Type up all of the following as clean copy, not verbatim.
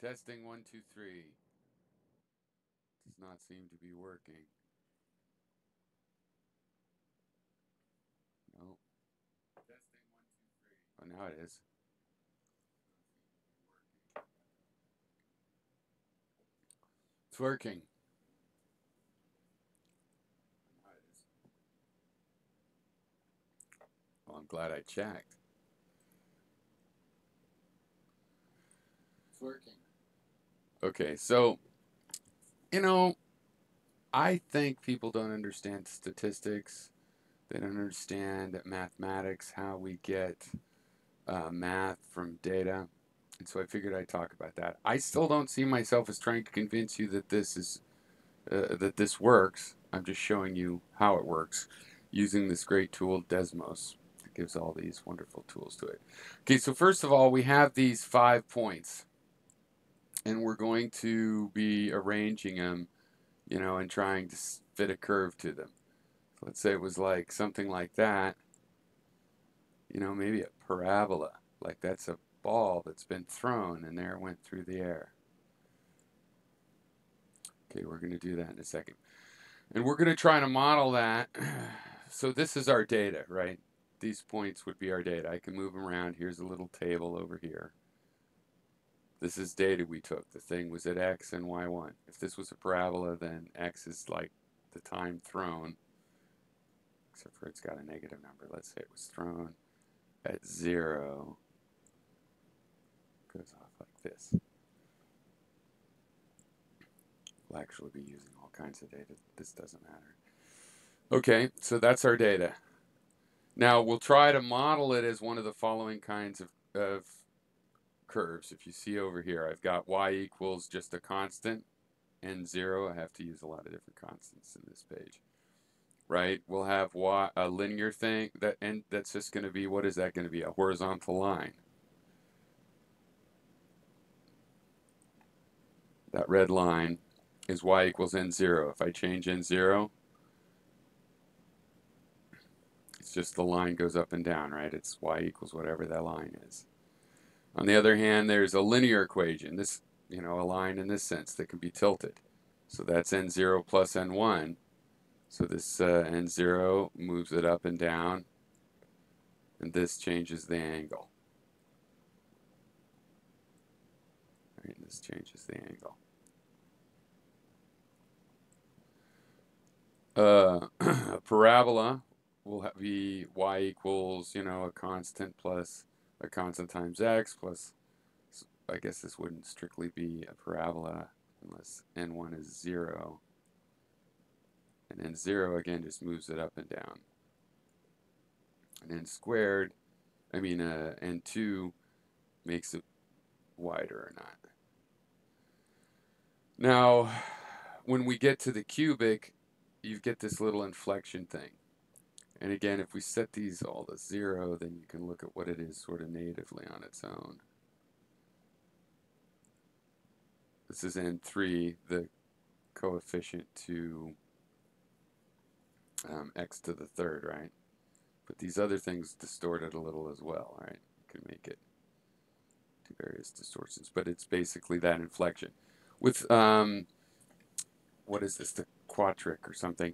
Testing 1, 2, 3. Does not seem to be working. Nope. Testing 1, 2, 3. Oh, now it is. It's working. Now it is. Well, I'm glad I checked. It's working. Okay, so, you know, I think people don't understand statistics. They don't understand mathematics, how we get math from data. And so I figured I'd talk about that. I still don't see myself as trying to convince you that this works. I'm just showing you how it works using this great tool, Desmos. It gives all these wonderful tools to it. Okay, so first of all, we have these 5 points, and we're going to be arranging them, and trying to fit a curve to them. So let's say it was like something like that, maybe a parabola. Like that's a ball that's been thrown and there it went through the air. Okay, we're going to do that in a second. And we're going to try to model that. So this is our data, right? These points would be our data. I can move them around. Here's a little table over here. This is data we took. The thing was at x and y1. If this was a parabola, then x is like the time thrown, except for it's got a negative number. Let's say it was thrown at 0. Goes off like this. We'll actually be using all kinds of data. This doesn't matter. Okay, so that's our data. Now we'll try to model it as one of the following kinds of curves. If you see over here, I've got y equals just a constant and 0. I have to use a lot of different constants in this page. Right? We'll have a linear thing, and that's just going to be, what is that going to be? A horizontal line. That red line is y equals n0. If I change n0, it's just the line goes up and down, right? It's y equals whatever that line is. On the other hand, there's a linear equation, this, a line in this sense that can be tilted. So that's n0 plus n1. So this n0 moves it up and down, and this changes the angle. Right, and this changes the angle. A parabola will be y equals, a constant plus a constant times x plus, I guess this wouldn't strictly be a parabola unless n1 is 0. And then 0 again just moves it up and down. And n squared, n2 makes it wider or not. Now, when we get to the cubic, you get this little inflection thing. And again, if we set these all to 0, then you can look at what it is sort of natively on its own. This is n3, the coefficient to x to the third, right? But these other things distort it a little as well, right? You can make it to various distortions, but it's basically that inflection. With, what is this, the quatric or something,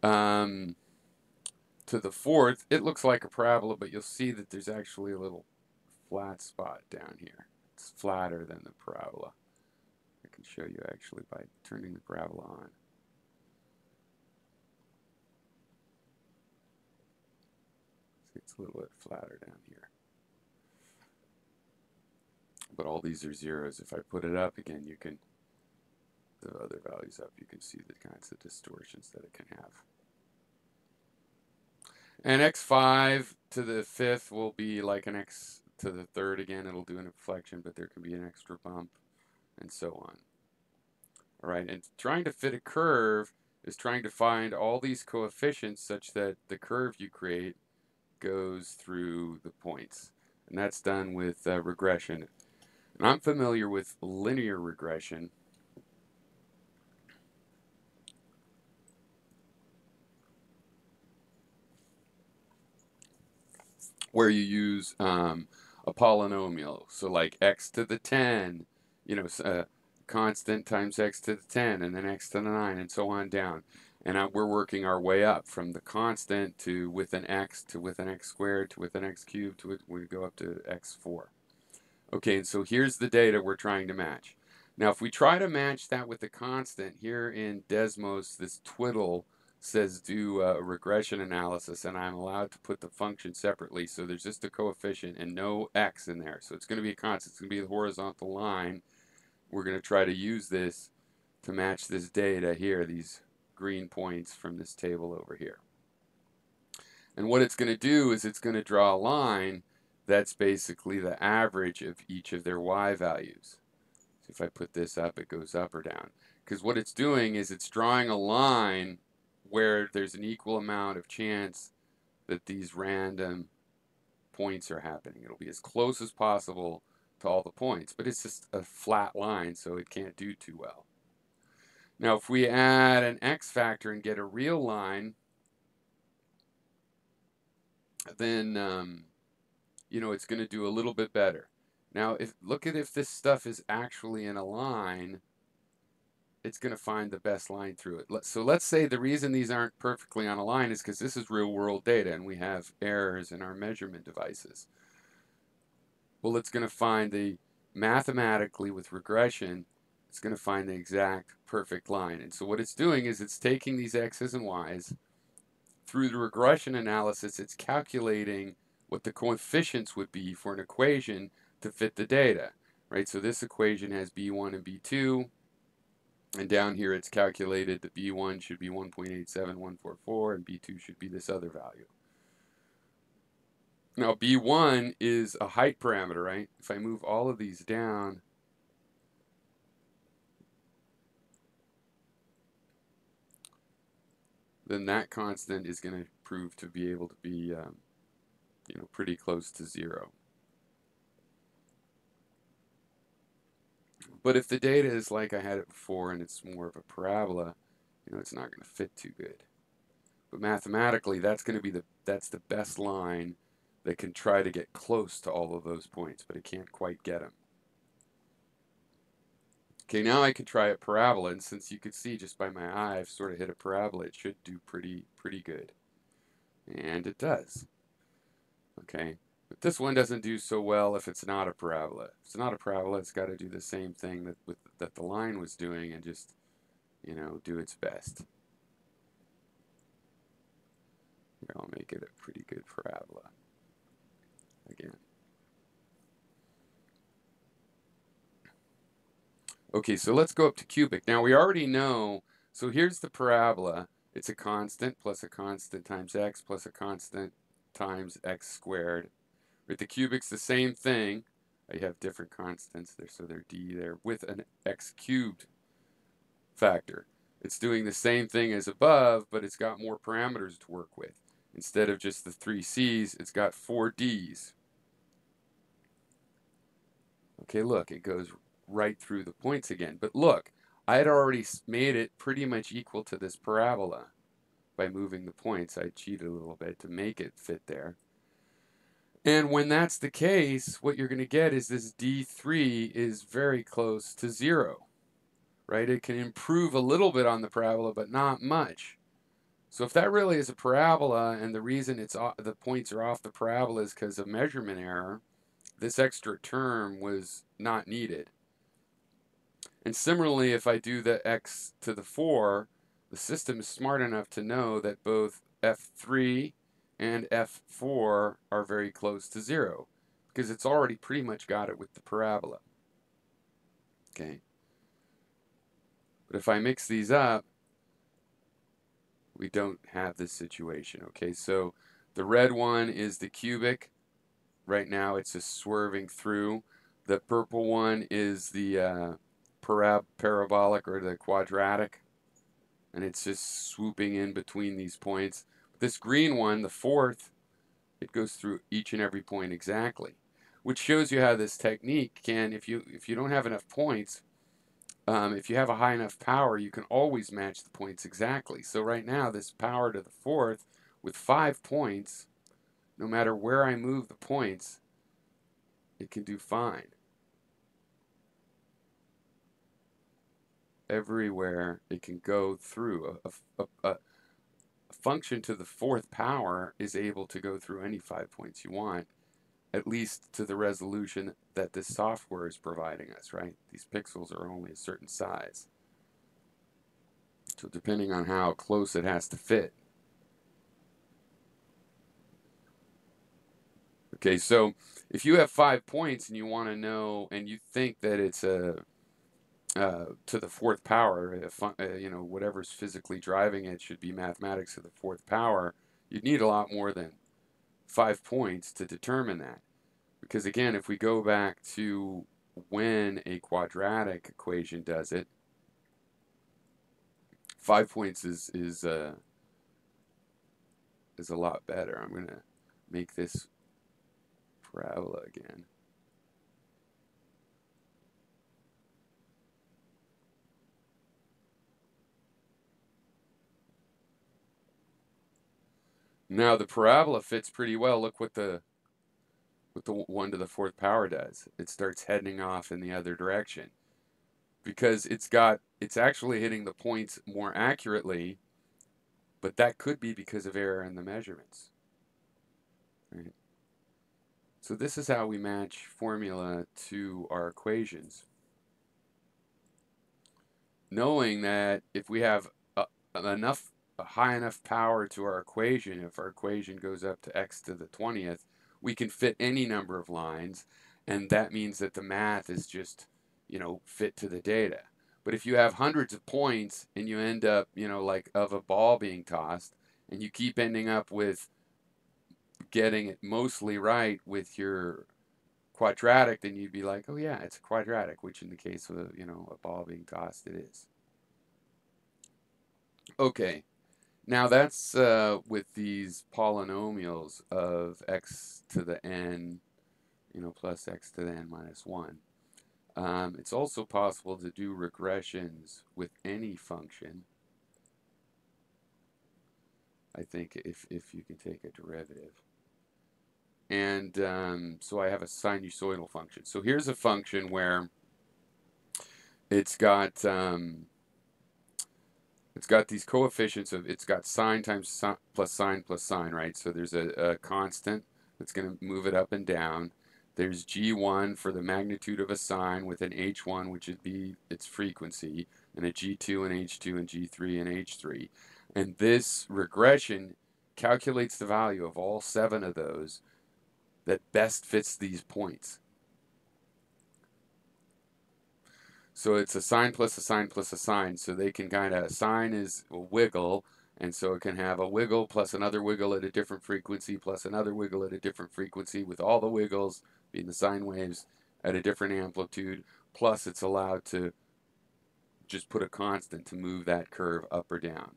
to the fourth, it looks like a parabola, but you'll see that there's actually a little flat spot down here. It's flatter than the parabola. I can show you actually by turning the parabola on. See, it's a little bit flatter down here. But all these are zeros. If I put it up again, you can, the other values up, you can see the kinds of distortions that it can have. And x5 to the 5th will be like an x to the 3rd again. It'll do an inflection, but there can be an extra bump, and so on. All right, and trying to fit a curve is trying to find all these coefficients such that the curve you create goes through the points. And that's done with regression. And I'm familiar with linear regression. Where you use a polynomial. So like x to the 10 constant times x to the 10, and then x to the 9, and so on down. And we're working our way up from the constant to with an x to with an x squared to with an x cubed to we go up to x4. Okay, and so here's the data we're trying to match. Now, if we try to match that with the constant, here in Desmos, this twiddle says do a regression analysis, and I'm allowed to put the function separately. So there's just a coefficient and no x in there. So it's going to be a constant. It's going to be the horizontal line. We're going to try to use this to match this data here, these green points from this table over here. And what it's going to do is it's going to draw a line that's basically the average of each of their y values. So if I put this up, it goes up or down. Because what it's doing is it's drawing a line where there's an equal amount of chance that these random points are happening. It'll be as close as possible to all the points, but it's just a flat line, so it can't do too well. Now, if we add an x factor and get a real line, then it's going to do a little bit better. Now, look at if this stuff is actually in a line, it's going to find the best line through it. So let's say the reason these aren't perfectly on a line is because this is real world data and we have errors in our measurement devices. Well, it's going to find mathematically with regression, it's going to find the exact perfect line. And so what it's doing is it's taking these x's and y's. Through the regression analysis, it's calculating what the coefficients would be for an equation to fit the data, right? So this equation has b1 and b2, and down here it's calculated that b1 should be 1.87144 and b2 should be this other value. Now b1 is a height parameter, right? If I move all of these down, then that constant is going to prove to be able to be pretty close to 0. But if the data is like I had it before and it's more of a parabola, it's not going to fit too good. But mathematically, that's the best line that can try to get close to all of those points, but it can't quite get them. Okay, now I can try a parabola, and since you could see just by my eye, I've sort of hit a parabola, it should do pretty good. And it does. Okay, but this one doesn't do so well if it's not a parabola. If it's not a parabola, it's got to do the same thing that the line was doing and just, do its best. Here, I'll make it a pretty good parabola again. Okay, so let's go up to cubic. Now we already know, so here's the parabola. It's a constant plus a constant times x plus a constant times x squared. Right, the cubic's the same thing. I have different constants there, so they're d there with an x cubed factor. It's doing the same thing as above, but it's got more parameters to work with. Instead of just the 3 c's, it's got 4 d's. Okay, look, it goes right through the points again. But look, I had already made it pretty much equal to this parabola by moving the points. I cheated a little bit to make it fit there. And when that's the case, what you're going to get is this D3 is very close to 0, right? It can improve a little bit on the parabola, but not much. So if that really is a parabola, and the reason the points are off the parabola is because of measurement error, this extra term was not needed. And similarly, if I do the x to the 4, the system is smart enough to know that both f3 and f4 are very close to 0, because it's already pretty much got it with the parabola. Okay. But if I mix these up, we don't have this situation. Okay, so the red one is the cubic. Right now it's just swerving through. The purple one is the parabolic or the quadratic, and it's just swooping in between these points. This green one, the fourth, it goes through each and every point exactly, which shows you how this technique can, if you don't have enough points, if you have a high enough power, you can always match the points exactly. So right now, this power to the fourth with 5 points, no matter where I move the points, it can do fine. everywhere it can go through. A function to the fourth power is able to go through any 5 points you want, at least to the resolution that this software is providing us, right? These pixels are only a certain size. So depending on how close it has to fit. Okay, so if you have 5 points and you want to know, and you think that it's a to the fourth power, you know, whatever's physically driving it should be mathematics to the fourth power, you'd need a lot more than 5 points to determine that. Because again, if we go back to when a quadratic equation does it, 5 points is a lot better. I'm gonna make this parabola again. Now the parabola fits pretty well. Look what the 1 to the fourth power does. It starts heading off in the other direction because it's actually hitting the points more accurately, but that could be because of error in the measurements. Right? So this is how we match formula to our equations. Knowing that if we have a high enough power to our equation, if our equation goes up to x to the 20th, we can fit any number of lines, and that means that the math is just, you know, fit to the data. But if you have hundreds of points and you end up, you know, like of a ball being tossed, and you keep ending up with getting it mostly right with your quadratic, then you'd be like, oh yeah, it's a quadratic, which in the case of, you know, a ball being tossed, it is. Okay, now that's with these polynomials of x to the n, you know, plus x to the n minus 1. It's also possible to do regressions with any function. I think if you can take a derivative. And so I have a sinusoidal function. So here's a function where it's got these coefficients of, it's got sine times sine plus sine, right? So there's a constant that's going to move it up and down. There's g1 for the magnitude of a sine with an h1, which would be its frequency, and a g2 and h2 and g3 and h3. And this regression calculates the value of all 7 of those that best fits these points. So it's a sine plus a sine plus a sine. So they can kind of, sine is a wiggle, and so it can have a wiggle plus another wiggle at a different frequency plus another wiggle at a different frequency, with all the wiggles being the sine waves at a different amplitude. Plus it's allowed to just put a constant to move that curve up or down.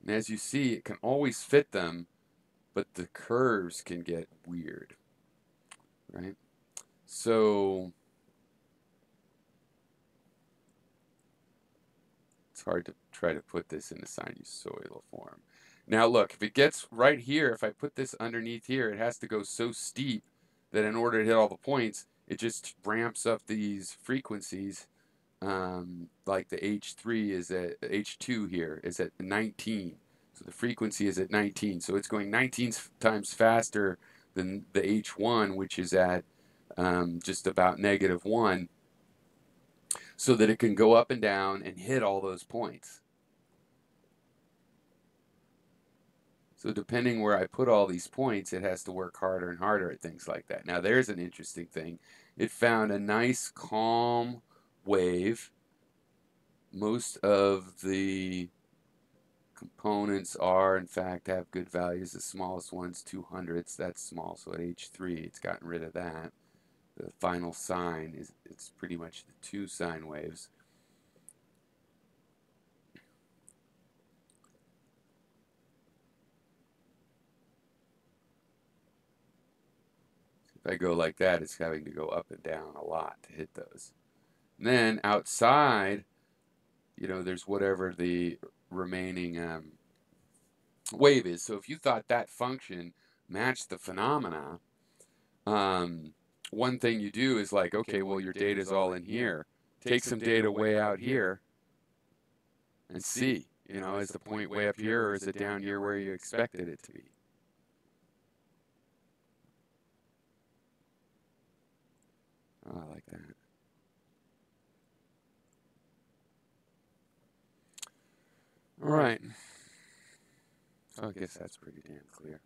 And as you see, it can always fit them, but the curves can get weird, right? So it's hard to try to put this in the sinusoidal form. Now look, if it gets right here, if I put this underneath here, it has to go so steep that in order to hit all the points, it just ramps up these frequencies. Like the H3 is at, H2 here is at 19. So the frequency is at 19. So it's going 19 times faster than the H1, which is at just about -1, so that it can go up and down and hit all those points. So depending where I put all these points, it has to work harder and harder at things like that. Now there's an interesting thing. It found a nice calm wave. Most of the components are, in fact, have good values. The smallest one's 200ths. That's small, so at H3, it's gotten rid of that. The final sine is, it's pretty much the 2 sine waves. If I go like that, it's having to go up and down a lot to hit those. And then outside, you know, there's whatever the remaining wave is. So if you thought that function matched the phenomena, one thing you do is like, okay, well, your data is all in here. Take some data way out here and see, you know, is the point way up here or is it down here where you expected it to be? Oh, I like that. All right. So I guess that's pretty damn clear.